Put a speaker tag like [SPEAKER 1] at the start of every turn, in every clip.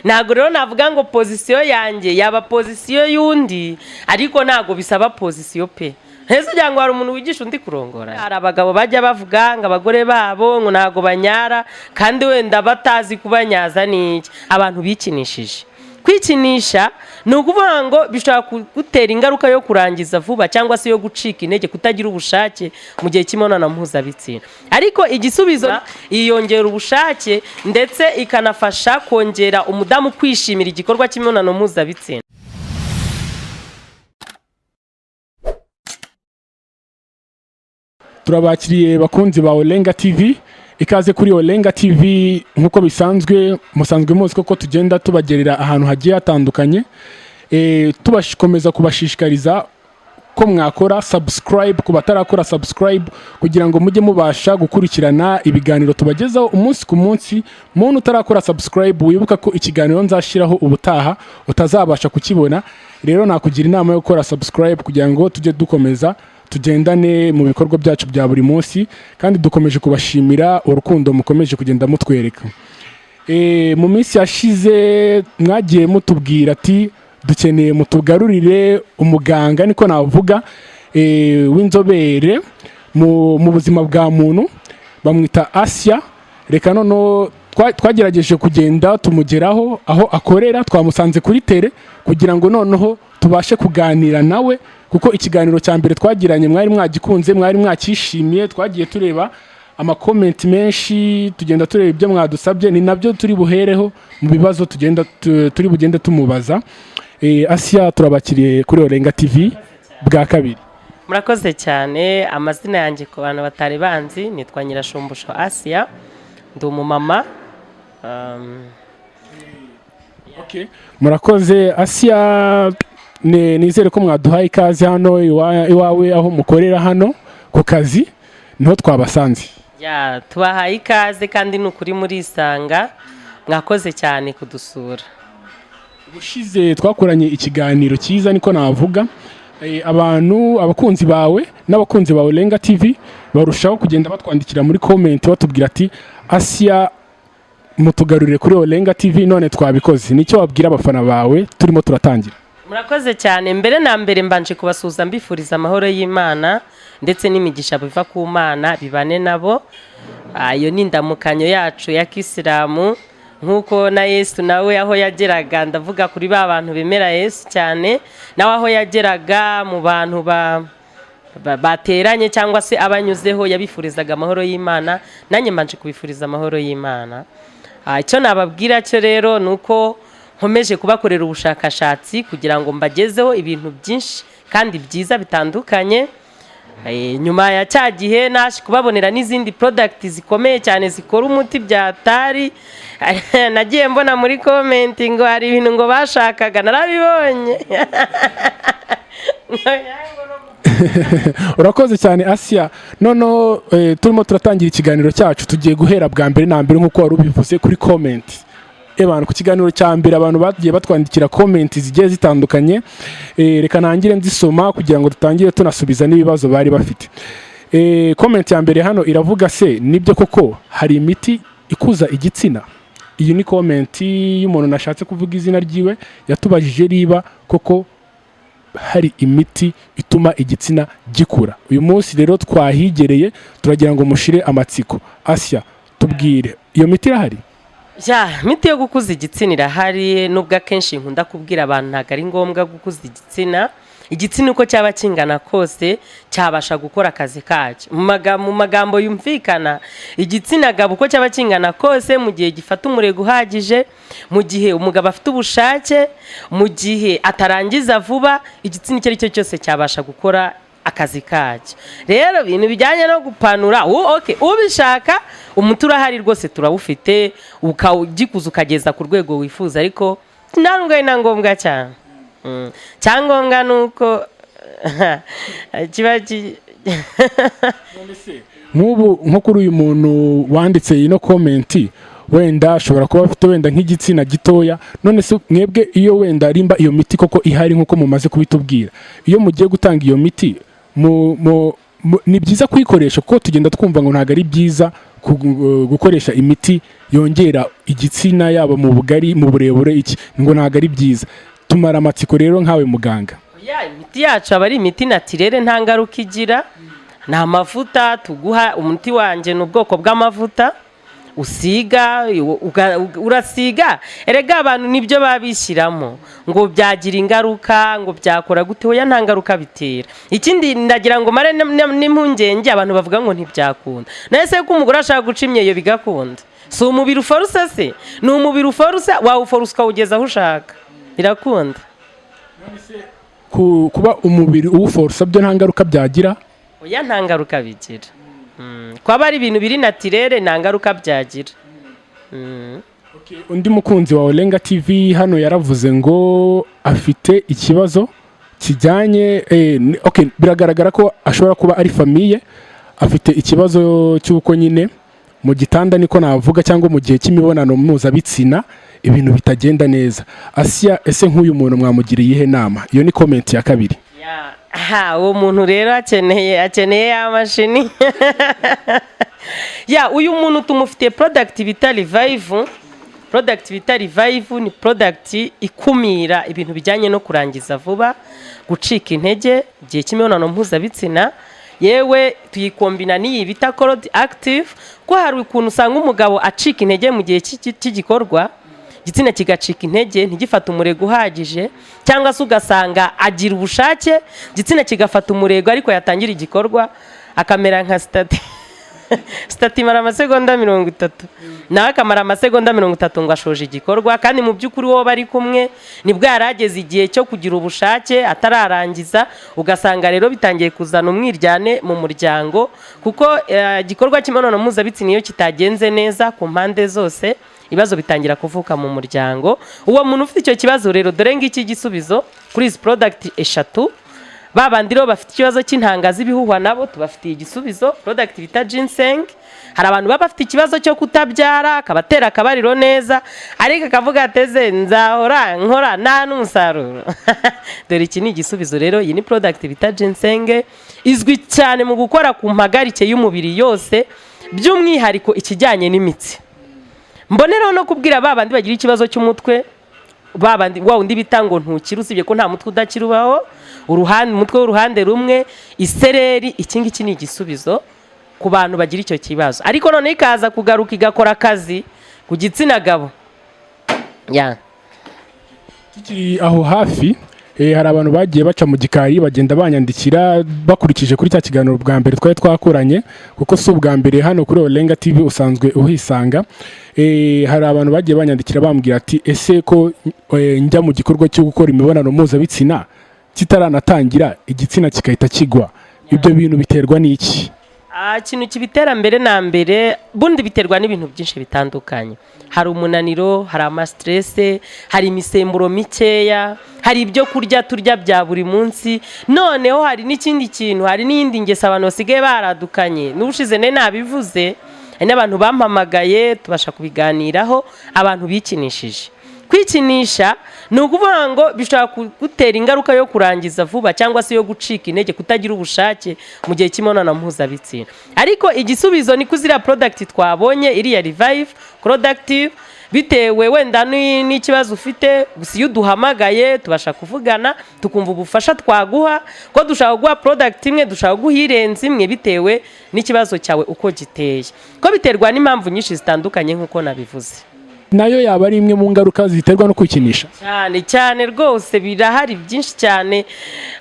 [SPEAKER 1] ntago rero navuga ngo position yanjye yaba position yundi ariko ntago bisaba position pe heze kugira ngo hari umuntu wigisha undi kurongora hari abagabo bajya bavuga ngo abagore babo ngo ntago banyara kandi wenda batazi kubanyaza n'iki abantu bikinishije kwikinisha ni ukuvuga ngo bishobora gutera ingaruka yo kurangiza vuba cyangwa se yo gucika intege kutagira ubushake mu gihe cy'imibonano mpuzabitsina ariko igisubizo iyongera ubushake ndetse ikanafasha kongera umudamu kwishimira igikorwa cy'imibonano mpuzabitsina.
[SPEAKER 2] Turabakiriye bakunzi ba Olenga TV, ikaze kuri Olenga TV. Nkuko bisanzwe musanzwe muzi ko tugenda tubagerera ahantu hagiye hatandukanye, tubashikomeza kubashishikariza ko mwakora subscribe ku batarakora subscribe kugira ngo mujye mubasha gukurikirana ibiganiro tubagezaho umunsi ku munsi. Muntu utarakora subscribe wibuka ko ikiganiro nzashiraho ubutaha utazabasha kukibona, rero nakugira inama yo gukora subscribe kugira ngo tujye dukomeza tugendane mu bikorwa byacu bya buri munsi, kandi dukomeje kubashimira urukundo mukomeje kugenda mutwereka. Mu minsi yashize mwagiye mutubwira ati dukeneye mutugarurire umuganga, niko navuga, w'inzobere mu buzima bwa muntu, bamwita Asia. Reka noneho twagerageje kugenda tumugeraho aho akorera, twamusanze kuri tele kugira ngo noneho tubashe kuganira nawe, kuko ikiganiro cya mbere twagiranye mwari mwagikunze, mwari mwakishimiye, twagiye tureba amakomenti menshi, tugenda tureba ibyo mwadusabye, ni nabyo turi buhereho mu bibazo turi bugende tumubaza. Asia, turabakiriye kuri Olenga TV bwa kabiri.
[SPEAKER 1] Murakoze cyane. Amazina yanjye ku bantu batari banzi, nitwa Nyirashumbusho Asia, ndi umumama.
[SPEAKER 2] Okay, murakoze Asia. Nizere ko mwaduhaye ikaze hano iwawe aho mukorera hano ku kazi, niho twabasanze.
[SPEAKER 1] Tubahaye ikaze kandi n'ukuri muri isanga, mwakoze cyane kudusura.
[SPEAKER 2] Ubushize twakoranye ikiganiro cyiza, niko navuga. Abakunzi bawe n'abakunzi ba Olenga TV barushaho kugenda batwandikira muri comment batubwira ati Asia mutugarurire kuri Olenga TV, none twabikoze. Nicyo wabwira abafana bawe turimo turatangira?
[SPEAKER 1] Murakoze cyane. Mbere na mbere mbanje kubasuhuza mbifuriza amahoro y'Imana ndetse n'imigisha biva ku Mana bibane nabo. Ayo ni indamukanyo yacu ya Kisilamu, nkuko na Yesu nawe aho yageraga, ndavuga kuri ba bantu bemera Yesu cyane, nawe aho yageraga mu bantu bateranye cyangwa se abanyuzeho yabifurizaga amahoro y'Imana, nanjye mbanje kubifuriza amahoro y'Imana. Icyo nababwira cyo rero nuko nkomeje kubakorera ubushakashatsi kugira ngo mbagezeho ibintu byinshi kandi byiza bitandukanye. Nyuma ya cya gihe naje kubabonera n'izindi product zikomeye cyane zikora umuti byatari, nagiye mbona muri comment ngo hari ibintu ngo bashakaga, narabibonye.
[SPEAKER 2] Urakoze cyane Asia. Noneho turimo turatangira ikiganiro cyacu, tugiye guhera bwa mbere na mbere nkuko wari ubivuze kuri comment. Ku kiganiro cya mbere abantu bagiye batwandikira comment zigiye zitandukanye, reka nangire nzisoma kugira ngo dutangire tunasubiza n'ibibazo bari bafite. Comment ya mbere hano iravuga se nibyo koko hari imiti ikuza igitsina? Iyi ni comment y'umuntu nashatse kuvuga izina ryiwe, yatubajije riba koko hari imiti ituma igitsina gikura. Uyu munsi rero twahigereye turagira ngo mushire amatsiko. Asia, tubwire, iyo miti irahari?
[SPEAKER 1] Miti yo gukuza igitsina irahari, nubwo akenshi nkunda kubwira abantu ntago ari ngombwa gukuza igitsina. Igitsina uko cyaba kingana kose cyabasha gukora akazi kacyo. Mu magambo yumvikana, igitsina gabo uko cyaba kingana kose, mu gihe gifata umurego uhagije, mu gihe umugabo afite ubushake, mu gihe atarangiza vuba, igitsina icyo ari cyo cyose cyabasha gukora akazi kacyo. Rero ibintu bijyanye no gupanura, ubishaka umuti urahari rwose turawufite, ukawugikuza ukageza ku rwego wifuza, ariko ntabwo ari ngombwa cyane. Cyangombwa nuko kiba
[SPEAKER 2] nk'ubu nko kuri uyu muntu wanditse ino comment, wenda ashobora kuba afite wenda nk'igitsina gitoya, none se mwebwe iyo wenda rimba iyo miti koko ihari nkuko mumaze kubitubwira, iyo mugiye gutanga iyo miti ni byiza kuyikoresha, kuko tugenda twumva ngo ntago ari byiza gukoresha imiti yongera igitsina yaba mu bugari mu burebure iki ngo ntago ari byiza. Tumara amatsiko rero nkawe muganga.
[SPEAKER 1] Imiti yacu aba ari imiti natirere nta ngaruka igira. Ni amavuta tuguha. Umuti wanjye ni ubwoko bw'amavuta usiga, urasiga. Erega abantu nibyo babishyiramo ngo byagira ingaruka, ngo byakora gute. Oya, nta ngaruka bitera. Ikindi ndagira ngo mare n'impungenge abantu bavuga ngo ntibyakunda. Nese ko umugore ashaka guca imyeyo bigakunda. Si umubiri uforusa se? Ni umubiri uforusa, wawuforusa ukawugeza aho ushaka. Birakunda.
[SPEAKER 2] Kuba umubiri uwuforusa byo nta ngaruka byagira?
[SPEAKER 1] Oya, nta ngaruka bigira. Kwaba ari ibintu biri natirere nta ngaruka byagira.
[SPEAKER 2] Undi mukunzi wa Olenga TV hano yaravuze ngo afite ikibazo kijyanye biragaragara ko ashobora kuba ari famiye, afite ikibazo cy'uko nyine mu gitanda niko navuga cyangwa mu gihe cy'imibonano mpuzabitsina ibintu bitagenda neza. Asia, ese nk'uyu muntu mwamugiriye ihe nama? Iyo ni comment ya kabiri.
[SPEAKER 1] Uwo muntu rero akeneye ya mashini. Uyu muntu tumufitiye product bita Revive. Product bita Revive ni product ikumira ibintu bijyanye no kurangiza vuba, gucika intege gihe cy'imibonano mpuzabitsina. Yewe tuyikombina n'iyi bita Cold Active, ko hari ukuntu usanga umugabo acika intege mu gihe cy'igikorwa, igitsina kigacika intege ntigifata umurego uhagije, cyangwa se ugasanga agira ubushake igitsina kigafata umurego ariko yatangira igikorwa akamera nka stati mara amasegonda 30 nawe akamara amasegonda 30 ngo ashoje igikorwa, kandi mu by'ukuri wowe bari kumwe nibwo yarageze igihe cyo kugira ubushake atararangiza. Ugasanga rero bitangiye kuzana umwiryane mu muryango, kuko igikorwa cy'imibonano mpuzabitsina iyo kitagenze neza ku mpande zose ibibazo bitangira kuvuka mu muryango. Uwo muntu ufite icyo kibazo rero dore ngiki gisubizo kuri izi product eshatu. Babandi rero bafite ikibazo cy'intanga z'ibihuhwa nabo tubafitiye igisubizo, product bita ginseng. Hari abantu baba bafite ikibazo cyo kutabyara akabatera akabariro neza ariko akavuga ateze nzahora nkora nta n'umusaruro. Dore iki ni igisubizo rero. Iyi ni product bita ginseng, izwi cyane mu gukora ku mpagarike y'umubiri yose, by'umwihariko ikijyanye n'imitsi. Mboneraho no kubwira babandi bagira ikibazo cy'umutwe, babandi undi bita ngo ntukira, usibye ko nta mutwe udakirubaho, umutwe w'uruhande rumwe, isereri. Iki ngiki ni igisubizo ku bantu bagira icyo kibazo, ariko none ikaza kugaruka igakora akazi ku gitsina gabo.
[SPEAKER 2] Kikiri aho hafi hari abantu bagiye baca mu gikari bagenda banyandikira bakurikije kuri cya kiganiro bwa mbere twari twakoranye, kuko si ubwa mbere hano kuri Olenga TV usanzwe uhisanga. Hari abantu bagiye banyandikira bambwira ati ese ko njya mu gikorwa cyo gukora imibonano mpuzabitsina kitaranatangira igitsina kikahita kigwa, ibyo bintu biterwa n'iki?
[SPEAKER 1] Ikintu kibitera mbere na mbere bundi biterwa n'ibintu byinshi bitandukanye. Hari umunaniro, hari amastress, hari imisemburo mikeya, hari ibyo kurya turya bya buri munsi. Noneho hari n'ikindi kintu, hari n'indi ngesa abantu basigaye baradukanye. N'ubushize nabivuze, hari n'abantu bampamagaye tubasha kubiganiraho, abantu bikinishije. Kwikinisha ni ukuvuga ngo bishobora gutera ingaruka yo kurangiza vuba cyangwa se yo gucika intege, kutagira ubushake mu gihe cy'imibonano mpuzabitsina. Ariko igisubizo ni kuzira product twabonye iriya Revive product, bitewe wenda n'ikibazo ufite, gusa iyo duhamagaye tubasha kuvugana tukumva ubufasha twaguha, ko dushaka guha product imwe dushaka guha irenze imwe bitewe n'ikibazo cyawe uko giteye, ko biterwa n'impamvu nyinshi zitandukanye nk'uko nabivuze.
[SPEAKER 2] Nayo yaba ari imwe mu ngaruka ziterwa no kwikinisha?
[SPEAKER 1] Cyane rwose birahari byinshi cyane.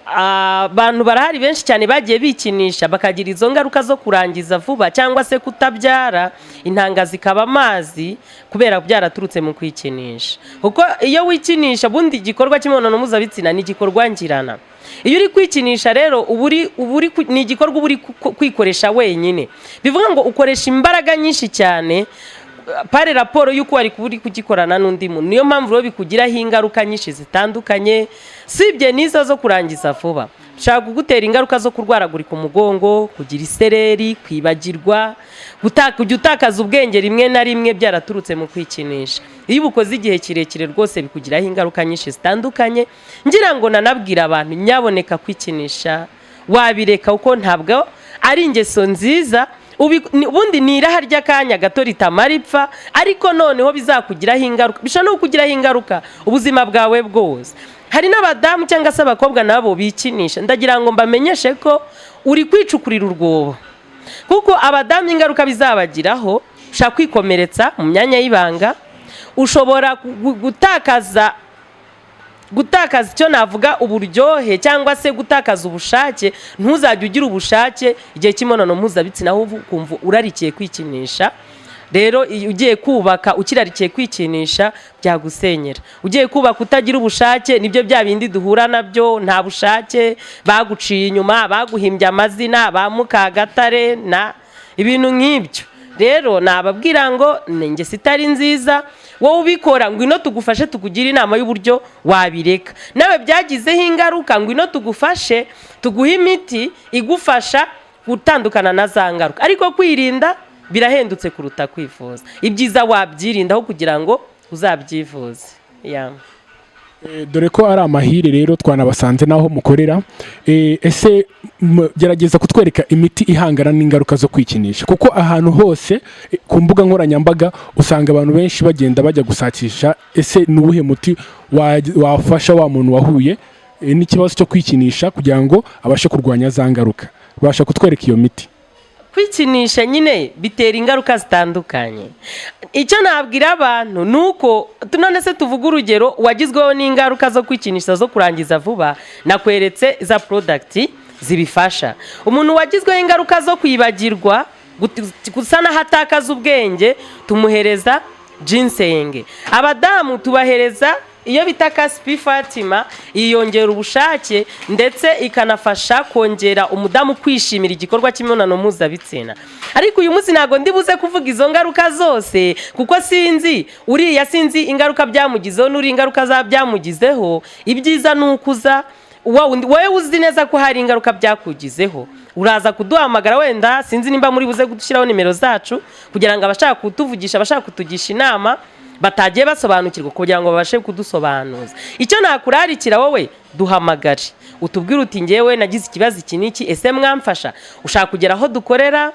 [SPEAKER 1] Abantu barahari benshi cyane bagiye bikinisha bakagira izo ngaruka zo kurangiza vuba cyangwa se kutabyara, intanga zikaba amazi kubera byaraturutse mu kwikinisha. Kuko iyo wikinisha bundi igikorwa cy'imibonano mpuzabitsina ni igikorwa ngirana. Iyo uri kwikinisha rero ni igikorwa uri kwikoresha wenyine, bivuga ngo ukoresha imbaraga nyinshi cyane pare raporo y'uko wari kugikorana n'undi muntu. Niyo mpamvu rero bikugiraho ingaruka nyinshi zitandukanye, sibye n'izo zo kurangiza vuba. Bishaka kugutera ingaruka zo kurwaragurika umugongo, kugira isereri, kwibagirwa, kujya utakaza ubwenge rimwe na rimwe byaraturutse mu kwikinisha. Iyo ubukoze igihe kirekire rwose bikugiraho ingaruka nyinshi zitandukanye. Ngira ngo nanabwira abantu nyaboneka kwikinisha wabireka, uko ntabwo ari ingeso nziza. ubundi ni iraha ry'akanya gato ritamara ipfa, ariko noneho bizakugiraho ingaruka, bishobora no kukugiraho ingaruka ubuzima bwawe bwose. Hari n'abadamu cyangwa se abakobwa nabo bikinisha, ndagira ngo mbamenyeshe ko uri kwicukurira urwobo, kuko abadamu ingaruka bizabagiraho, ushaka kwikomeretsa mu myanya y'ibanga, ushobora gutakaza icyo navuga uburyohe, cyangwa se gutakaza ubushake, ntuzajye ugira ubushake igihe cy'imibonano mpuzabitsina ahubwo ukumva urarikiye kwikinisha. Rero ugiye kubaka ukirarikiye kwikinisha byagusenyera. Ugiye kubaka utagira ubushake, nibyo bya bindi duhura nabyo, nta bushake, baguciye inyuma, baguhimbye amazina, ba Mukagatare na ibintu nk'ibyo. Rero nababwira ngo nenge sitari nziza, wowe ubikora ngwino tugufashe, tukugira inama y'uburyo wabireka. Nawe byagizeho ingaruka, ngwino tugufashe, tuguhe imiti igufasha gutandukana na za ngaruka. Ariko kwirinda birahendutse kuruta kwivuza. Ibyiza wabyirindaho kugira ngo uzabyivuze.
[SPEAKER 2] Dore ko ari amahire rero twanabasanze naho mukorera, ese gerageza kutwereka imiti ihangana n'ingaruka zo kwikinisha, kuko ahantu hose ku mbuga nkoranyambaga usanga abantu benshi bagenda bajya gusakisha ese nubuhe muti wafasha wa muntu wahuye n'ikibazo cyo kwikinisha kugira ngo abashe kurwanya za ngaruka. Basha kutwereka iyo miti.
[SPEAKER 1] Kwikinisha nyine bitera ingaruka zitandukanye. Icyo nabwira abantu nuko none se tuvuga urugero wagizweho n'ingaruka zo kwikinisha zo kurangiza vuba, nakweretse za product zibifasha. Umuntu wagizweho ingaruka zo kwibagirwa, gusa n'ahatakaza ubwenge, tumuhereza ginseng. Abadamu tubahereza iyo bita Kaspi Fatima, iyongera ubushake ndetse ikanafasha kongera umudamu kwishimira igikorwa cy'imibonano mpuzabitsina. Ariko uyu munsi ntago ndibuze kuvuga izo ngaruka zose, kuko sinzi uriya sinzi ingaruka byamugizeho n'uri ingaruka za byamugizeho. Ibyiza nukuza wowe uzi neza ko hari ingaruka byakugizeho, uraza kuduhamagara, wenda sinzi nimba muri buze gushyiraho nimero zacu kugira ngo abashaka kutuvugisha, abashaka kutugisha inama batagiye basobanukirwa kugira ngo babashe kudusobanuza. Icyo nakurarikira wowe, duhamagare utubwire uti ngewe nagize ikibazo iki niki, ese mwamfasha. Ushaka kugera aho dukorera,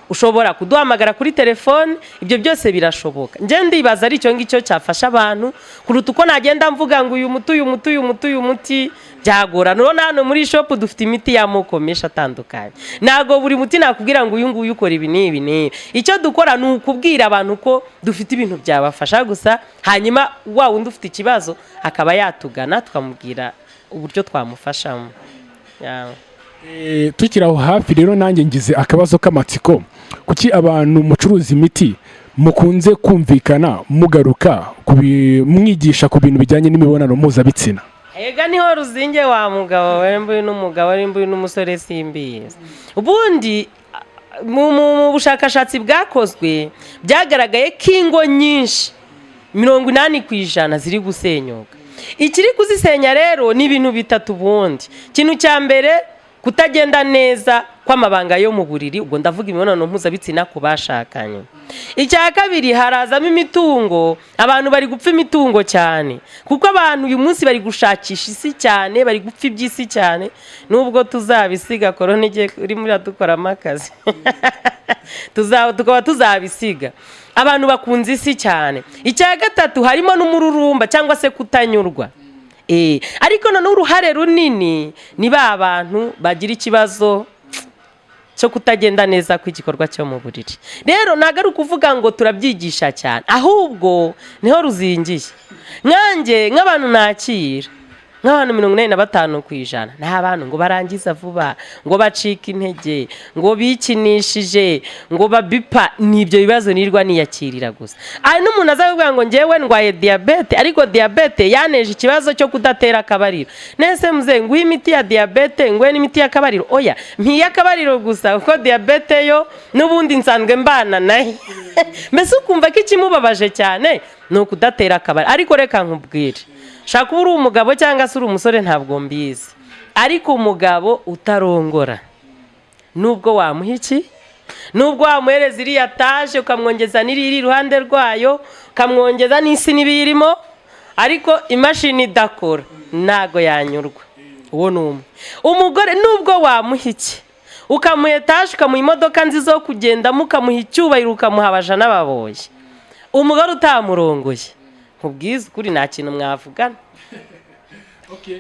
[SPEAKER 1] ushobora kuduhamagara kuri telefone, ibyo byose birashoboka. Nje ndibaza ari icyo ngicyo cyafasha abantu kuruta uko nagenda mvuga ngo uyu muti byagora. None hano muri shop dufite imiti y'amoko menshi atandukanye, nago buri muti nakubwira ngo uyu nguyu ukora ibi n'ibi. Icyo dukora ni ukubwira abantu ko dufite ibintu byabafasha gusa, hanyuma wa wundi ufite ikibazo akaba yatugana tukamubwira uburyo twamufashamo.
[SPEAKER 2] Tukiri aho hafi rero nanjye ngize akabazo k'amatsiko, kuki abantu mucuruza imiti mukunze kumvikana mugaruka mwigisha ku bintu bijyanye n'imibonano mpuzabitsina?
[SPEAKER 1] Ega niho ruzinge wa mugabo we, mbuye n'umugabo we, mbuye n'umusore simbizi. Ubundi mu bushakashatsi bwakozwe byagaragaye ko ingo nyinshi 80% ziri gusenyuka. Ikiri kuzisenya rero ni ibintu bitatu. Ubundi ikintu cya mbere, kutagenda neza kw'amabanga yo mu buriri, ubwo ndavuga imibonano mpuzabitsina ku bashakanye. Icya kabiri, harazamo imitungo. Abantu bari gupfa imitungo cyane, kuko abantu uyu munsi bari gushakisha isi cyane, bari gupfa iby'isi cyane. Nubwo tuzabisiga, korona igiye uri muri adukoramo akazi tukaba tuzabisiga. Abantu bakunze isi cyane. Icya gatatu, harimo n'umururumba cyangwa se kutanyurwa. Ariko none uruhare runini ni ba bantu bagira ikibazo cyo kutagenda neza kw'igikorwa cyo mu buriri. Rero nagaruka kuvuga ngo turabyigisha cyane, ahubwo niho ruzingiye. Nkanjye nk'abantu nakira nk'abantu 45% nta abantu ngo barangiza vuba, ngo bacika intege, ngo bikinishije, ngo babipa. Nibyo bibazo nirwa niyakirira gusa. Ari n'umuntu azavuga ngo ngewe ndwaye diabete, ariko diabete yaneje ikibazo cyo kudatera akabariro. Nese muze nguhe imiti ya diabete, nguhe n'imiti y'akabariro? Oya, mpiye akabariro gusa, kuko diabete yo n'ubundi nsanzwe mbana nayo. Mbese ukumva ko ikimubabaje cyane no kudatera akabariro. Ariko reka nkubwire, shaka uri umugabo cyangwa se uri umusore ntabwo mbizi, ariko umugabo utarongora, nubwo wamuha iki, nubwo wamuhereza iriya taje ukamwongeza n'iriri iruhande rwayo, ukamwongeza n'isi n'ibirimo, ariko imashini idakora, ntago yanyurwa. Uwo ni umwe. Umugore nubwo wamuha iki, ukamuha etaje ukamuha imodoka nziza yo kugendamo ukamuha icyubahiro ukamuha abaja n'ababoyi umugore utamurongoye nkubwiza ukuri nta kintu mwavugana.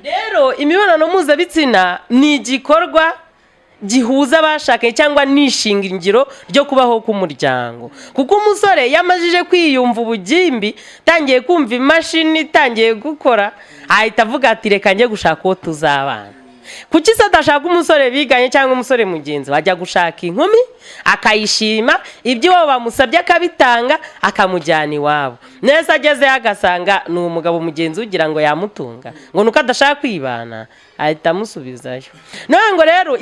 [SPEAKER 1] Rero imibonano mpuzabitsina ni igikorwa gihuza abashakanye cyangwa n'ishingiro ryo kubaho k'umuryango, kuko umusore yamajije kwiyumva ubugimbi tangiye kumva imashini tangiye gukora ahita avuga ati reka njye gushaka uwo tuzabana. Kuki se adashaka umusore biganye cyangwa umusore mugenzi wajya gushaka inkumi akayishima ibyo wabo bamusabye akabitanga akamujyana iwabo, neza ageze agasanga ni umugabo mugenzi ugira ngo yamutunga ngo nuko adashaka kwibana ahita amusubizayo. None rero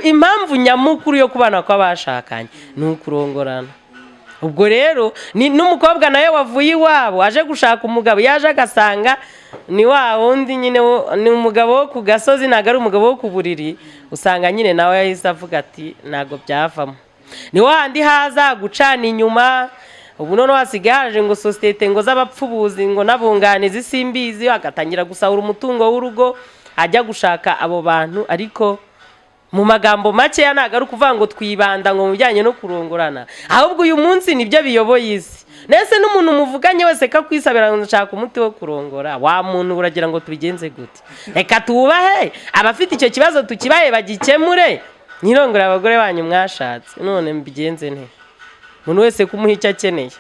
[SPEAKER 1] impamvu nyamukuru yo kubana kw'abashakanye ni ukurongorana. Ubwo rero n'umukobwa nawe wavuye iwabo aje gushaka umugabo yaje agasanga ni wa wundi nyine ni umugabo wo ku gasozi ntago ari umugabo wo ku buriri, usanga nyine nawe yahise avuga ati ntago byavamo. Ni wahandi haza gucana inyuma. Ubu none wasigaje ngo sosiyete ngo z'abapfubuzi ngo nabunganizi simbizi agatangira gusahura umutungo w'urugo ajya gushaka abo bantu. Ariko mu magambo make ya ntago ari ukuvuga ngo twibanda ngo mu bijyanye no kurongorana, ahubwo uyu munsi nibyo biyoboye isi. Nese n'umuntu muvuganye wese kakwisabira ngo nshaka umuti wo kurongora, wa muntu uragira ngo tubigenze gute? Reka tubahe abafite icyo kibazo tukibaye bagikemure, nirongora abagore banyu mwashatse none mbigenze nte? Umuntu wese kumuha icyo akeneye.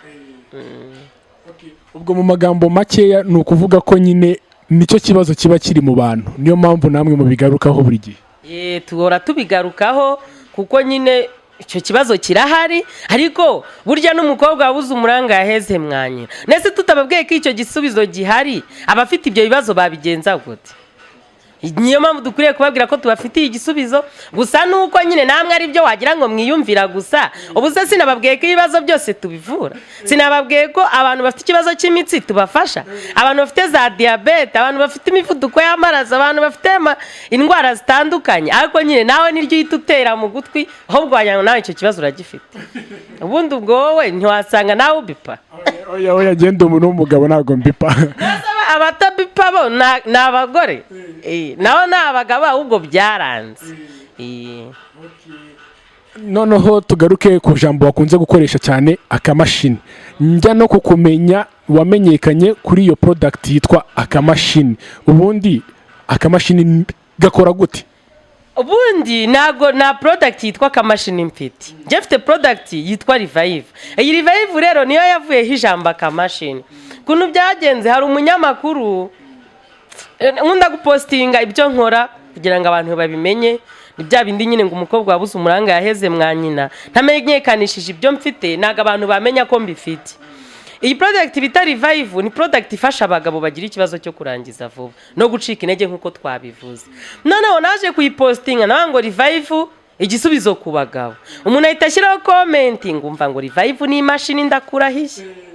[SPEAKER 2] Ubwo mu magambo makeya ni ukuvuga ko nyine nicyo kibazo kiba kiri mu bantu, niyo mpamvu namwe mubigarukaho buri gihe.
[SPEAKER 1] Tuhora tubigarukaho kuko nyine icyo kibazo kirahari, ariko burya n'umukobwa wabuze umuranga yaheze mwanyina. Nese tutababwiye ko icyo gisubizo gihari abafite ibyo bibazo babigenza gute? Niyo mpamvu dukwiriye kubabwira ko tubafitiye igisubizo, gusa nuko nyine namwe ari byo wagira ngo mwiyumvira gusa. Ubu se sinababwiye ko ibibazo byose tubivura, sinababwiye ko abantu bafite ikibazo cy'imitsi tubafasha, abantu bafite za diabete, abantu bafite imivuduko y'amaraso, abantu bafite indwara zitandukanye. Ariko nyine nawe niryo uhita utera mu gutwi ahubwo wagira ngo nawe icyo kibazo uragifite. Ubundi ubwo wowe ntiwasanga nawe ubipa.
[SPEAKER 2] Oya genda umuntu w'umugabo ntabwo mbipa.
[SPEAKER 1] Abatabipa bo ni abagore, naho ni abagabo ahubwo byaranze.
[SPEAKER 2] Noneho tugaruke ku jambo bakunze gukoresha cyane akamashini. Njya no kukumenya wamenyekanye kuri iyo product yitwa akamashini. Ubundi akamashini gakora gute?
[SPEAKER 1] Ubundi nago na product yitwa akamashini mfite. Njye mfite product yitwa Revive. Iyi Revive rero niyo yavuyeho ijambo akamashini. Kuntu byagenze hari umunyamakuru nkunda gupostinga ibyo nkora kugira ngo abantu babimenye. Ni bya bindi nyine ngo umukobwa wabuze umuranga yaheze mwanyina ntamenyekanishije ibyo mfite naga abantu bamenya ko mbifite. Iyi product bita Revive ni product ifasha abagabo bagira ikibazo cyo kurangiza vuba no gucika intege nkuko twabivuze. Noneho naje kuyipostinga nawe ngo Revive igisubizo ku bagabo. Umuntu ahita ashyiraho comment ngumva ngo Revive ni imashini ndakurahiye.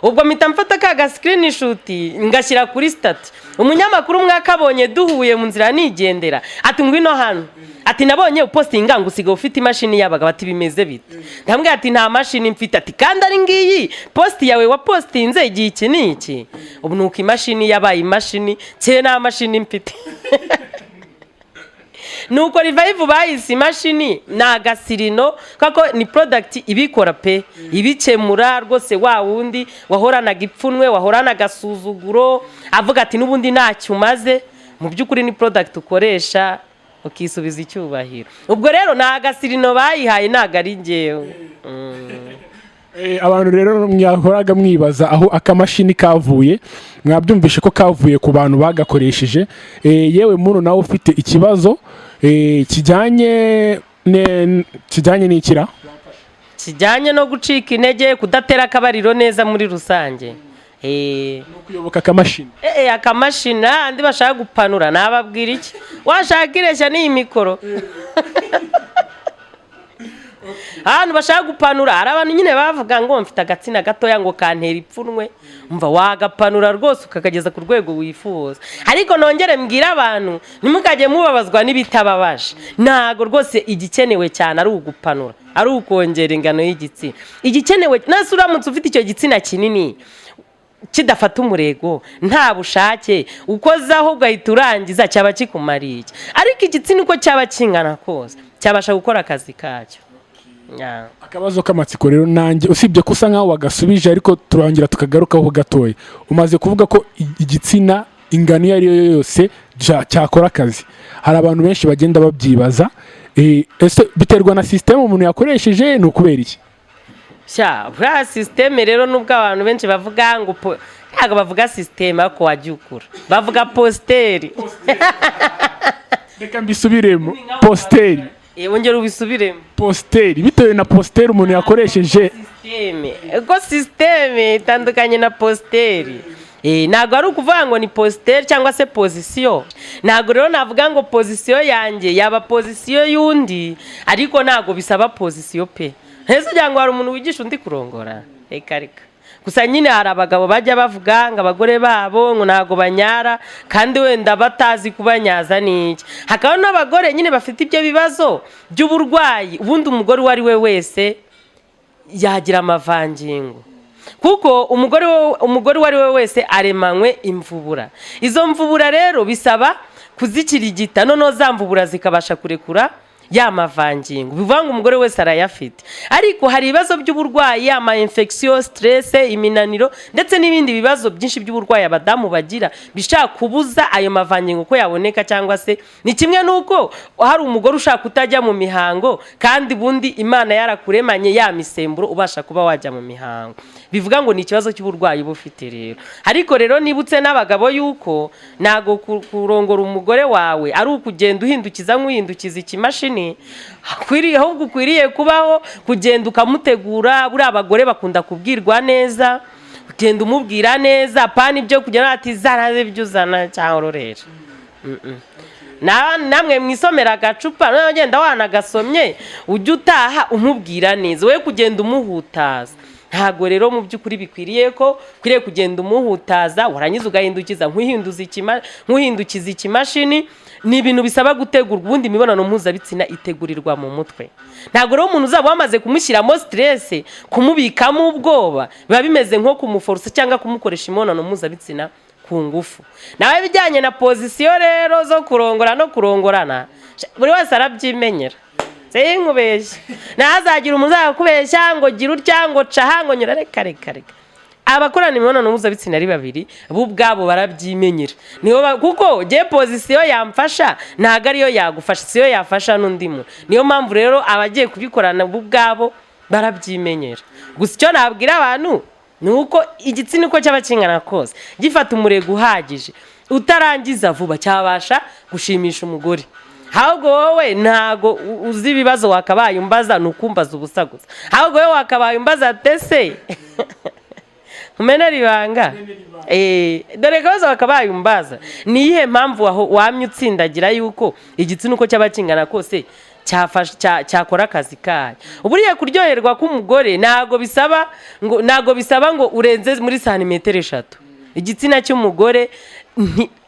[SPEAKER 1] Ubwo mpita mfata ka screenshot ngashyira kuri stat. Umunyamakuru mwakabonye duhuye mu nzira nigendera ati ngwino hano, ati nabonye upostinga ngo usiga ufite imashini y'abagabo, ati bimeze bite? Ndambwira ati nta mashini mfite, ati kandi ari ngiyi post yawe wa postinze igihe iki niki. Ubu nuko imashini yabaye imashini cye nta mashini mfite. Nuko Revive bayise imashini na gasirino kako ni product ibikora pe ibikemura rwose. Wa wundi wahorana gipfunwe wahorana gasuzuguro avuga ati nubundi ntacyo umaze, mu byukuri ni product ukoresha ukisubiza icyubahiro. Ubwo rero na gasirino bayihaye naga ari ngewe.
[SPEAKER 2] Abantu rero mwahoraga mwibaza aho akamashini kavuye, mwabyumvishe ko kavuye ku bantu bagakoresheje. Yewe muntu nawe ufite ikibazo kijyanye n'ikira
[SPEAKER 1] kijyanye no gucika intege, kudatera akabariro neza muri rusange,
[SPEAKER 2] no kuyoboka akamashini.
[SPEAKER 1] Akamashini andi bashaka gupanura nababwira iki? Washaka ireshya n'iyi mikoro. Abantu bashaka gupanura hari abantu nyine bavuga ngo mfite agatsina gatoya ngo kantera ipfunwe, umva wagapanura rwose ukakageza ku rwego wifuza. Ariko nongere mbwira abantu nimukajye mubabazwa n'ibitababaje. Ntago rwose igikenewe cyane ari ugupanura, ari ukongera ingano y'igitsina. Igikenewe nase uramutse ufite icyo gitsina kinini kidafata umurego nta bushake ukozaho ugahita urangiza cyaba kikumariye. Ariko igitsina uko cyaba kingana kose cyabasha gukora akazi kacyo.
[SPEAKER 2] Akabazo k'amatsiko rero nanjye usibye kusa nkaho wagasubije ariko turangira tukagarukaho gatoya. Umaze kuvuga ko igitsina ingano iyo ari yo yose cyakora akazi. Hari abantu benshi bagenda babyibaza, ese biterwa na system umuntu yakoresheje ni ukubera iki?
[SPEAKER 1] Bwa system rero nubwo abantu benshi bavuga ngo ntago bavuga system ako wagyukura, bavuga posteri.
[SPEAKER 2] Reka mbisubiremo, posteri.
[SPEAKER 1] Wongera ubisubiremo.
[SPEAKER 2] Posteri, bitewe na posteri umuntu yakoresheje.
[SPEAKER 1] System itandukanye na posteri. Ntago ari ukuvuga ngo ni posteri cyangwa se position. Ntago rero navuga ngo position yanjye yaba position y'undi, ariko ntago bisaba position pe. Heze ugira ngo hari umuntu wigisha undi kurongora. Reka. Gusa nyine hari abagabo bajya bavuga ngo abagore babo ngo ntago banyara kandi wenda batazi kubanyaza niki. Hakaba n'abagore nyine bafite ibyo bibazo by'uburwayi, ubundi umugore wari we wese yagira amavangingo. Kuko umugore wari we wese aremanywe imvubura. Izo mvubura rero bisaba kuzikirigita, noneho za mvubura zikabasha kurekura ya mavangingo. Bivuga ngo umugore wese arayafite. Ariko hari ibibazo by'uburwayi, ama infection, stress, iminaniro ndetse n'ibindi bibazo byinshi by'uburwayi abadamu bagira bishaka kubuza ayo mavangingo ko yaboneka, cyangwa se ni kimwe nuko hari umugore ushaka kutajya mu mihango kandi bundi Imana yarakuremanye ya misemburo ubasha kuba wajya mu mihango. Bivuga ngo ni ikibazo cy'uburwayi bufite rero. Ariko rero nibutse n'abagabo yuko nago kurongora umugore wawe ari ukugenda uhindukiza nk'uhindukiza ikimashini, ahubwo ukwiriye kubaho kugenda ukamutegura. Buri abagore bakunda kubwirwa neza, ugenda umubwira neza, pani ibyo kugera ati zana ibyo uzana cyangwa urorera. Namwe mwisomera agacupa nagenda wanagasomye ujye utaha umubwira neza, we kugenda umuhutaza. Ntago rero mu by'ukuri bikwiriye ko kwiriye kugenda umuhutaza warangiza ugahindukiza nk'uhindukiza ikimashini. Ni ibintu bisaba gutegurwa, ubundi imibonano mpuzabitsina itegurirwa mu mutwe. Ntago rero umuntu uzaba wamaze kumushyiramo stress, kumubikamo ubwoba, biba bimeze nko kumuforsa cyangwa kumukoresha imibonano mpuzabitsina ku ngufu. Nawe bijyanye na position rero zo kurongora no kurongorana, buri wese arabyimenyera. Nkubeshya nazagira umuzaga kubeshya ngo gira urya ngo caha ngo nyura reka. Abakorana imibonano mpuzabitsina ari babiri bo ubwabo barabyimenyera. Niyo kuko je position yamfasha ntago ariyo yagufasha, siyo yafasha n'undi mu. Niyo mpamvu rero abagiye kubikorana bo ubwabo barabyimenyera. Gusa icyo nabwira abantu nuko igitsina uko cyaba kingana kose gifata umurego uhagije, utarangiza vuba cyabasha gushimisha umugore. Ahubwo wowe ntago uzi ibibazo wakabaye umbaza nukumbaza ubusa gusa. Ahubwo wowe wakabaye umbaza tese umenera ibanga. Dore kabazo wakabaye umbaza niyihe mpamvu wamye utsindagira yuko igitsina uko cyaba kingana kose cyakora akazi kayo. Uburiye kuryoherwa k'umugore ntago bisaba ngo urenze muri santimetero 3. Igitsina cy'umugore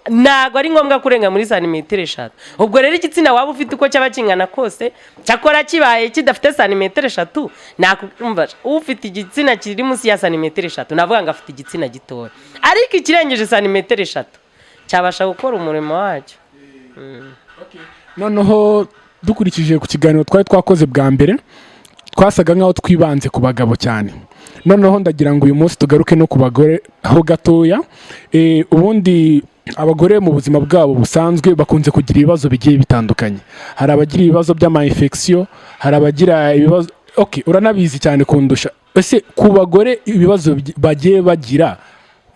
[SPEAKER 1] ntago ari ngombwa kurenga muri santimetero 3. Ubwo rero igitsina waba ufite uko cyaba kingana kose cyakora kibaye kidafite santimetero 3, nakumva ufite igitsina kiri munsi ya santimetero 3 navuga ngo afite igitsina gitoya. Ariko ikirengeje santimetero 3 cyabasha gukora umurimo wacyo.
[SPEAKER 2] Noneho dukurikije ku kiganiro twakoze bwa mbere twasaga nkaho twibanze ku bagabo cyane. Noneho ndagira ngo uyu munsi tugaruke no ku bagore aho gatoya. Ubundi abagore mu buzima bwabo busanzwe bakunze kugira ibibazo bigiye bitandukanye. Hari abagira ibibazo by'ama-infection, hari abagira ibibazo uranabizi cyane kundusha. Ese ku bagore ibibazo bagiye bagira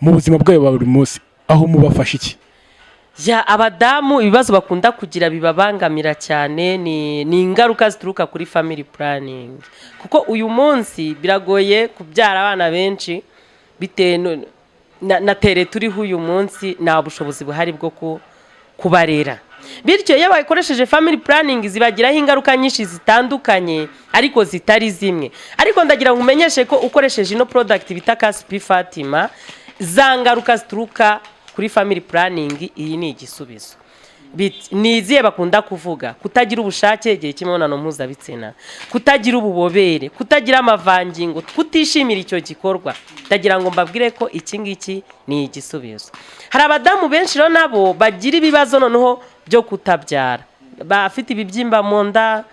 [SPEAKER 2] mu buzima bwabo buri munsi aho mubafasha iki?
[SPEAKER 1] Abadamu ibibazo bakunda kugira bibabangamira cyane ni ingaruka zituruka kuri family planning. Kuko uyu munsi biragoye kubyara abana benshi bitewe na tere turiho uyu munsi, nta bushobozi buhari bwo kubarera. Bityo iyo bayikoresheje family planning zibagiraho ingaruka nyinshi zitandukanye ariko zitari zimwe. Ariko ndagira ngo umenyeshe ko ukoresheje ino product bita Kaspi Fatima, za ngaruka zituruka kuri family planning iyi ni igisubizo. Niziye bakunda kuvuga kutagira ubushake igihe cy'imibonano mpuzabitsina, kutagira ububobere, kutagira amavangingo, kutishimira icyo gikorwa. Ndagira ngo mbabwire ko iki ngiki ni igisubizo. Hari abadamu benshi rero nabo bagira ibibazo noneho byo kutabyara, bafite ibibyimba mu nda,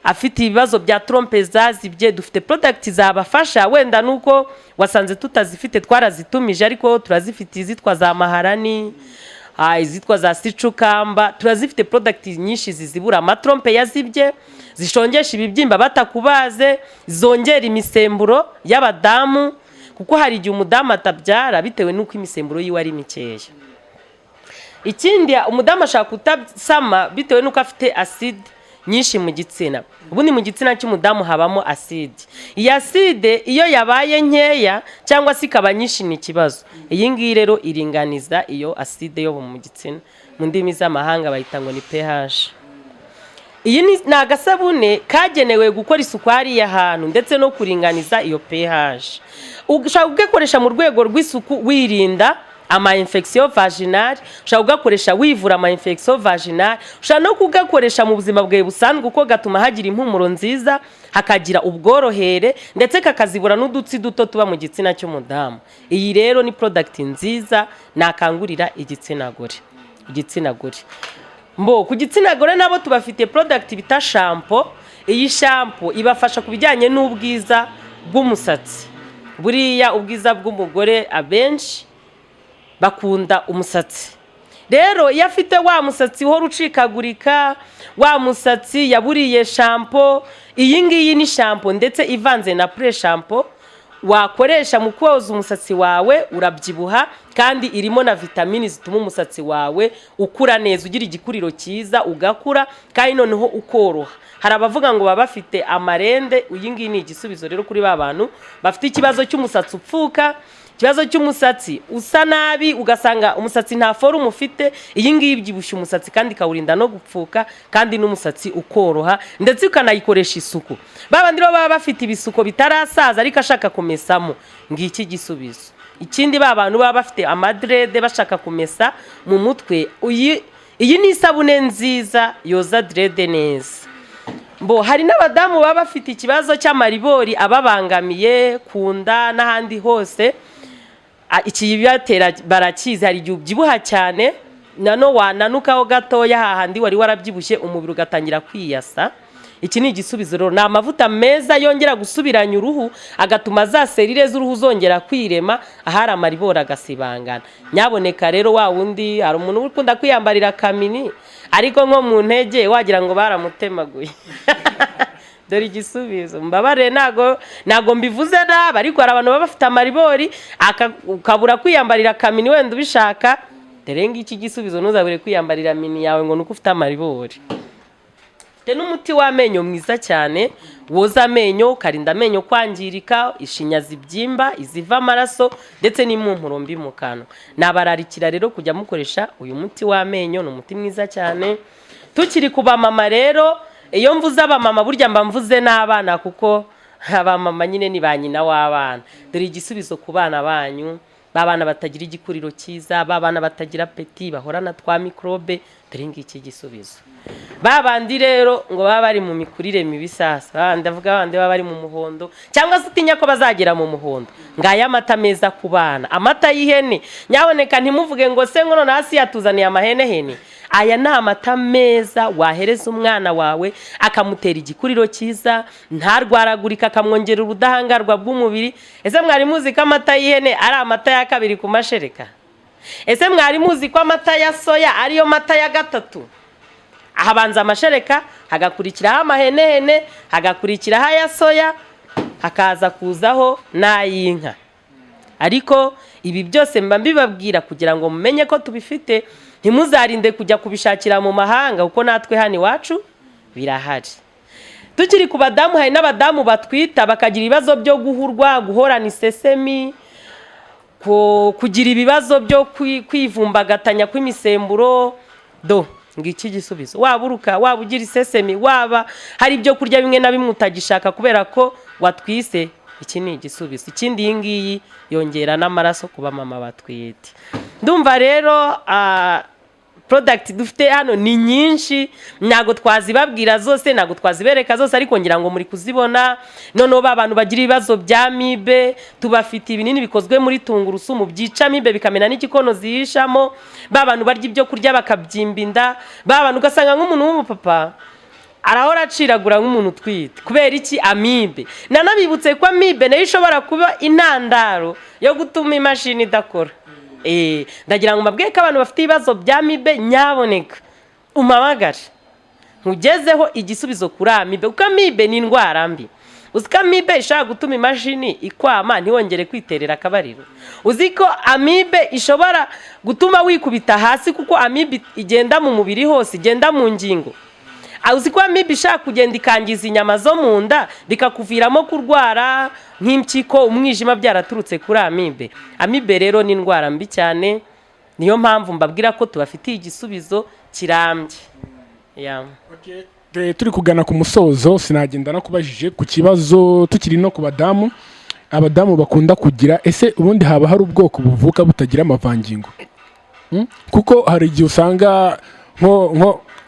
[SPEAKER 1] afite ibibazo bya trompe zazibye, dufite product zabafasha. Wenda nuko wasanze tutazifite twarazitumije, ariko turazifite izitwa za maharani, izitwa za sicukamba, turazifite product nyinshi zizibura amatrompe yazibye, zishongesha ibibyimba batakubaze, zongera imisemburo y'abadamu, kuko hari igihe umudamu atabyara bitewe nuko imisemburo yiwe ari mikeya. Ikindi umudamu ashaka kutasama bitewe nuko afite acide nyinshi mu gitsina. Ubundi mu gitsina cy'umudamu habamo acide. Iyi acide iyo yabaye nkeya cyangwa se ikaba nyinshi ni kibazo. Iyi ngiyi rero iringaniza iyo acide yo mu gitsina. Mu ndimi z'amahanga bayita ngo ni pH. Iyi ni agasabune kagenewe gukora isukari y'ahantu ndetse no kuringaniza iyo pH. Ushaka kugakoresha mu rwego rw'isuku wirinda ama infection vaginale, ushaka kugakoresha wivura ama infection vaginale, ushaka no kugakoresha mu buzima bwawe busanzwe uko gatuma hagira impumuro nziza, hakagira ubworohere ndetse kakazibura n'udutsi duto tuba mu gitsina cy'umudamu. Iyi rero ni product nziza nakangurira igitsina gore. Mbo ku gitsina gore nabo tubafite product bita shampoo. Iyi shampoo ibafasha kubijyanye n'ubwiza bw'umusatsi. Buriya ubwiza bw'umugore abenshi bakunda umusatsi. Rero iyo afite wa musatsi ho rucikagurika, wa musatsi yaburiye shampoo, iyi ngiyi ni shampoo ndetse ivanze na pre shampoo wakoresha mu koza umusatsi wawe, urabyibuha kandi irimo na vitamini zituma umusatsi wawe ukura neza, ugira igikuriro cyiza, ugakura kandi noneho ukoroha. Hari abavuga ngo baba bafite amarende, iyi ngiyi ni igisubizo rero kuri ba bantu bafite ikibazo cy'umusatsi upfuka, ikibazo cy'umusatsi usa nabi, ugasanga umusatsi nta forume ufite. Iyi ngiyi ibyibushye umusatsi kandi kawurinda no gupfuka kandi n'umusatsi ukoroha ndetse ukanayikoresha isuku. Babandi baba bafite ibisuko bitarasaza ariko ashaka kumesamo, ngiki gisubizo. Ikindi babantu baba bafite amadrede bashaka kumesa mu mutwe, iyi ni isabune nziza yoza drede neza. Mbo hari n'abadamu baba bafite ikibazo cy'amaribori ababangamiye kunda n'ahandi hose. Iki bibatera barakizi, hari igihe ubyibuha cyane nano wananukaho gatoya hahandi wari warabyibushye umubiri ugatangira kwiyasa. Iki ni igisubizo rero, ni amavuta meza yongera gusubiranya uruhu agatuma za serire z'uruhu zongera kwirema, ahari amaribori agasibangana. Nyaboneka rero wa wundi hari umuntu ukunda kwiyambarira kamini ariko nko mu ntege wagira ngo baramutemaguye. Dore igisubizo. Mbabare nago mbivuze naba, ariko hari abantu baba bafite amaribori ukabura kwiyambarira kamini wenda ubishaka. Dore ngiki gisubizo, ntuzabure kwiyambarira mini yawe ngo nuko ufite amaribori. N'umuti w'amenyo mwiza cyane woza amenyo, ukarinda amenyo kwangirika, ishinya zibyimba, iziva amaraso ndetse n'impumuro mbi mu kanwa. Nabararikira rero kujya mukoresha uyu muti w'amenyo, ni umuti mwiza cyane. Tukiri kuba mama rero, iyo mvuze abamama burya mba mvuze n'abana, kuko abamama nyine ni ba nyina w'abana. Dore igisubizo ku bana banyu, babana batagira igikuriro cyiza, babana batagira peti, bahorana twa microbe. Dore ngiki gisubizo. Babandi rero ngo baba bari mu mikurire mibi sasa, ndavuga abandi baba bari mu muhondo cyangwa se utinya ko bazagera mu muhondo. Ngaya amata meza ku bana, amata y'ihene. Nyaboneka ntimuvuge ngo se ngono nasi yatuzaniye amahene. Aya ni amata meza wahereza umwana wawe akamutera igikuriro cyiza, ntarwaragurika, akamwongera ubudahangarwa bw'umubiri. Ese mwari muzi ko amata y'ihene ari amata ya kabiri ku mashereka? Ese mwari muzi ko amata ya soya ariyo mata ya gatatu? Ahabanza amashereka, hagakurikiraho amahenehene, hagakurikiraho aya soya, hakaza kuzaho n'ay'inka. Ariko ibi byose mba mbibabwira kugira ngo mumenye ko tubifite, ntimuzarinde kujya kubishakira mu mahanga, kuko natwe hano iwacu birahari. Tukiri ku badamu, hari n'abadamu batwita bakagira ibibazo byo guhurwa, guhorana isesemi, kugira ibibazo byo kwivumbagatanya kw'imisemburo. Ngiki gisubizo. Waburuka, waba ugira isesemi, waba hari ibyo kurya bimwe na bimwe utagishaka kubera ko watwise, iki ni igisubizo. Ikindi iyi ngiyi yongera n'amaraso kuba mama batwite. Ndumva rero product dufite hano ni nyinshi, ntago twazibabwira zose, ntago twazibereka zose, ariko ngira ngo muri kuzibona. Noneho babantu bagira ibibazo bya mibe, tubafite ibinini bikozwe muri tungurusumu byica mibe bikamena n'igikono zihishamo. Babantu barya ibyo kurya bakabyimba inda, babantu ugasanga nk'umuntu w'umupapa arahora aciragura nk'umuntu utwite kubera iki amibe. Nanabibutse ko amibe nayo ishobora kuba intandaro yo gutuma imashini idakora. Ndagira ngo mbabwiye ko abantu bafite ibibazo bya amibe nyaboneka umabagare nkugezeho igisubizo kuri amibe, kuko amibe ni indwara mbi. Uzi ko amibe ishaka gutuma imashini ikwama ntiwongere kwiterera akabariro. Uzi ko amibe ishobora gutuma wikubita hasi kuko amibe igenda mu mubiri hose, igenda mu ngingo. Uzi ko amibe ishaka kugenda ikangiza inyama zo mu nda bikakuviramo kurwara nk'impyiko, umwijima byaraturutse kuri amibe. Amibe rero ni indwara mbi cyane, niyo mpamvu mbabwira ko tubafitiye igisubizo kirambye.
[SPEAKER 2] Turi kugana ku musozo, sinagenda nakubajije ku kibazo tukiri no ku badamu. Abadamu bakunda kugira, ese ubundi haba hari ubwoko buvuka butagira amavangingo? Kuko hari igihe usanga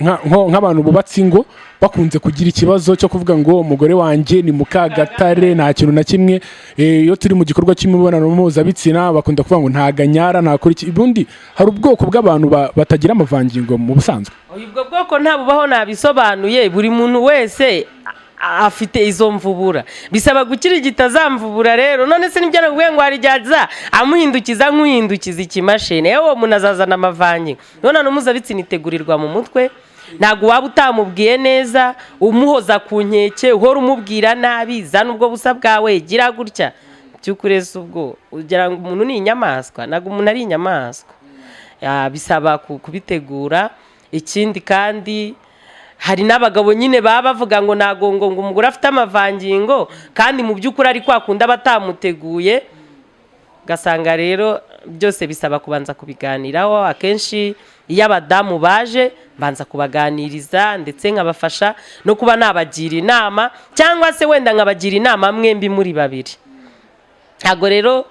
[SPEAKER 2] nk'abantu bubatse ingo bakunze kugira ikibazo cyo kuvuga ngo umugore wanjye ni mukagatare, nta kintu na kimwe. Iyo turi mu gikorwa cy'imibonano mpuzabitsina bakunda kuvuga ngo ntaganyara, ntakora iki. Ubundi hari ubwoko bw'abantu batagira amavangingo mu busanzwe?
[SPEAKER 1] Ubwo bwoko ntabubaho, nabisobanuye. Buri muntu wese afite izo mvubura, bisaba gukirigita za mvubura. Rero none se nibyo naguye ngo harijyaza amuhindukiza nk'uhindukiza ikimashini, yewe umuntu azazana amavangingo. None mpuzabitsina itegurirwa mu mutwe, ntago waba utamubwiye neza, umuhoza ku nkeke, uhora umubwira nabi, zana ubwo busa bwawe, gira gutya. Cyukurese ubwo ugira ngo umuntu ni inyamaswa, nago umuntu ari inyamaswa. Bisaba kubitegura. Ikindi kandi hari n'abagabo nyine baba bavuga ngo nagongo ngo umugore afite amavangingo kandi mu by'ukuri ari kwakunda batamuteguye. Gasanga rero byose bisaba kubanza kubiganiraho. Akenshi iyo abadamu baje banza kubaganiriza ndetse nkabafasha no kuba nabagira inama, cyangwa se wenda nkabagira inama mwembi muri babiri. Ntago rero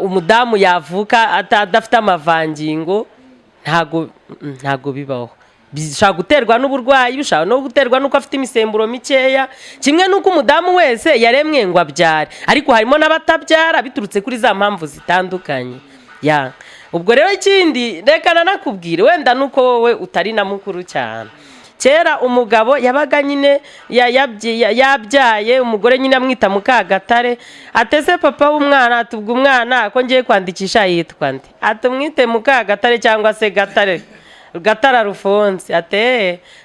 [SPEAKER 1] umudamu yavuka adafite amavangingo, ntago bibaho. Bishaka guterwa n'uburwayi, bishaka no guterwa nuko afite imisemburo mikeya, kimwe nuko umudamu wese yaremwe ngo abyare, ariko harimo n'abatabyara biturutse kuri za mpamvu zitandukanye. Ubwo rero ikindi reka nanakubwire, wenda nuko wowe utari na mukuru cyane. Kera umugabo yabaga nyine yabyaye umugore nyine amwita mukagatare, atese papa w'umwana atubwa umwana ko ngiye kwandikisha yitwa nde, atumwite mukagatare cyangwa se gatara rufonse.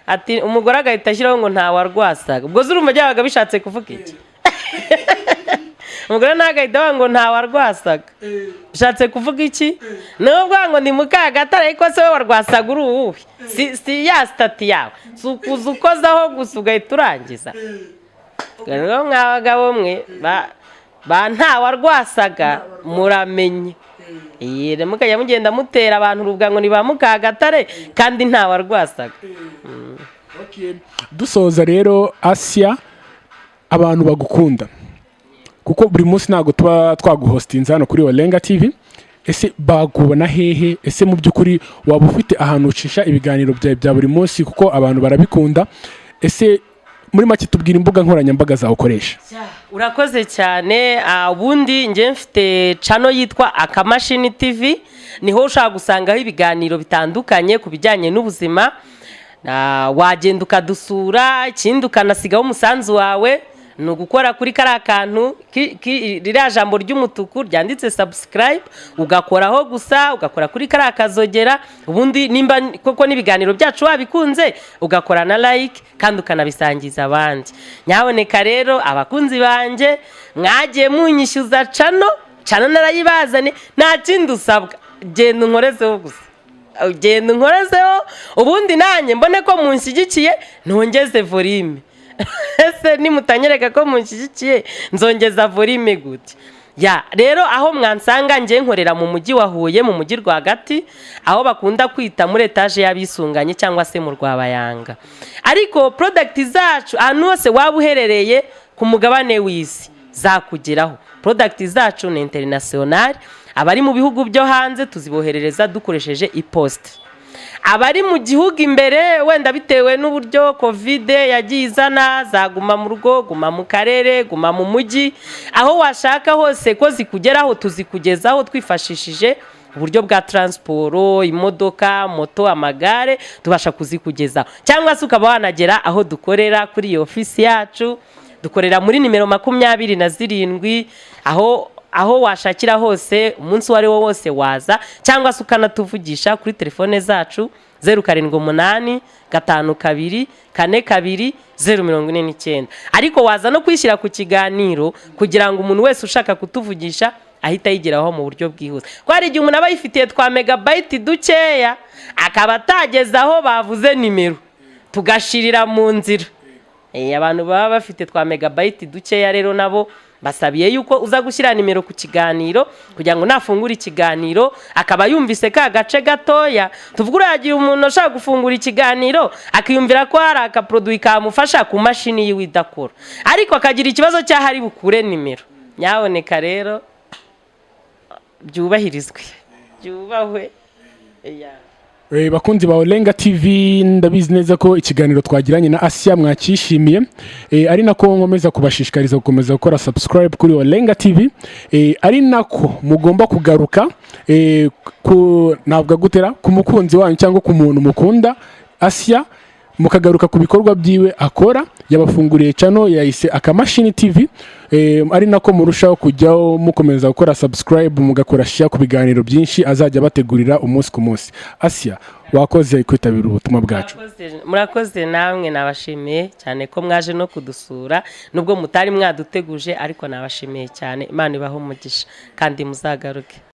[SPEAKER 1] Ati umugore agahita ashyiraho ngo nta warwasaga. Ubwo zurumva byabaga bishatse kuvuga iki? Umugore nagahita ngo nta warwasaga, bishatse kuvuga iki? Nubwo ngo ni mukagatare ariko se we warwasaga uri uwuhe? Si ya stati yawe, sukuza ukozaho gusa ugahita urangiza. Rero mwabagabo mwe ba nta warwasaga muramenye. Mukajya mugenda mutera abantu urubuga ngo ni ba mukagatare kandi nta warwasaga.
[SPEAKER 2] Dusoza rero, Asia, abantu bagukunda kuko buri munsi ntago tuba twaguhostinze hano kuri Olenga TV, ese bagubona hehe? Ese mu by'ukuri waba ufite ahantu ucisha ibiganiro byawe bya buri munsi kuko abantu barabikunda? Ese muri make tubwira imbuga nkoranyambaga zawe ukoresha.
[SPEAKER 1] Urakoze cyane. Ubundi nje mfite channel yitwa Akamashini TV, niho ushaka gusangaho ibiganiro bitandukanye ku bijyanye n'ubuzima. Wagenda ukadusura, ikindi ukanasigaho umusanzu wawe ni ugukora kuri kariya kantu ririya jambo ry'umutuku ryanditse subscribe, ugakoraho gusa, ugakora kuri kariya kazogera. Ubundi nimba koko n'ibiganiro byacu wabikunze ugakora na like kandi ukanabisangiza abandi. Nyaboneka rero abakunzi banje mwagiye munyishyuza channel narayibazane, nta kindi usabwa, genda unkorezeho gusa, genda unkorezeho, ubundi nanjye mbone ko munshyigikiye ntongeze volume. Ese nimutanyereka ko munshyigikiye nzongeza volume gute? Rero aho mwansanga nje nkorera mu mujyi wa Huye, mu mujyi rwagati, aho bakunda kwita muri etage y'abisunganye cyangwa se mu Rwabayanga. Ariko product zacu ahantu hose waba uherereye ku mugabane w'isi zakugeraho. Product zacu ni international, abari mu bihugu byo hanze tuziboherereza dukoresheje ipost. Abari mu gihugu imbere wenda bitewe n'uburyo covid yagiye izana, zaguma mu rugo, guma mu karere, guma mu mujyi, aho washaka hose ko zikugeraho tuzikugezaho twifashishije uburyo bwa transporo, imodoka, moto, amagare tubasha kuzikugezaho, cyangwa se ukaba wanagera aho dukorera kuri iyo ofisi yacu. Dukorera muri nimero 27 aho washakira hose, umunsi wari wo wose waza, cyangwa se ukanatuvugisha kuri telefone zacu 078 52 42 049. ariko waza no kwishyira ku kiganiro kugira ngo umuntu wese ushaka kutuvugisha ahita yigeraho mu buryo bwihuse. Ko hari igihe umuntu aba yifitiye twa megabyte dukeya akaba atageza aho bavuze nimero, tugashirira mu nzira. Abantu baba bafite twa megabyte dukeya rero nabo basabiye yuko uza gushyira nimero ku kiganiro kugira ngo nafungura ikiganiro akaba yumvise ka gace gatoya. Tuvugura yagiye umuntu ashaka gufungura ikiganiro akiyumvira ko hari aka produit kamufasha ku mashini yiwe idakora, ariko akagira ikibazo cyahari bukure nimero. Nyaboneka rero byubahirizwe, byubahwe.
[SPEAKER 2] Bakunzi ba Olenga TV, ndabizi neza ko ikiganiro twagiranye na Asia mwakishimiye, ari nako nkomeza kubashishikariza gukomeza gukora subscribe kuri Olenga TV, ari nako mugomba kugaruka navuga gutera ku mukunzi wanyu cyangwa ku muntu mukunda Asia, mukagaruka ku bikorwa byiwe akora. Yabafunguriye channel yahise Akamashini TV, ari nako murushaho kujyaho mukomeza gukora subscribe, mugakora share ku biganiro byinshi azajya bategurira umunsi ku munsi. Asia, wakoze kwitabira ubutumwa bwacu.
[SPEAKER 1] Murakoze namwe, nabashimiye cyane ko mwaje no kudusura, nubwo mutari mwaduteguje, ariko nabashimiye cyane. Imana ibaho umugisha kandi muzagaruke.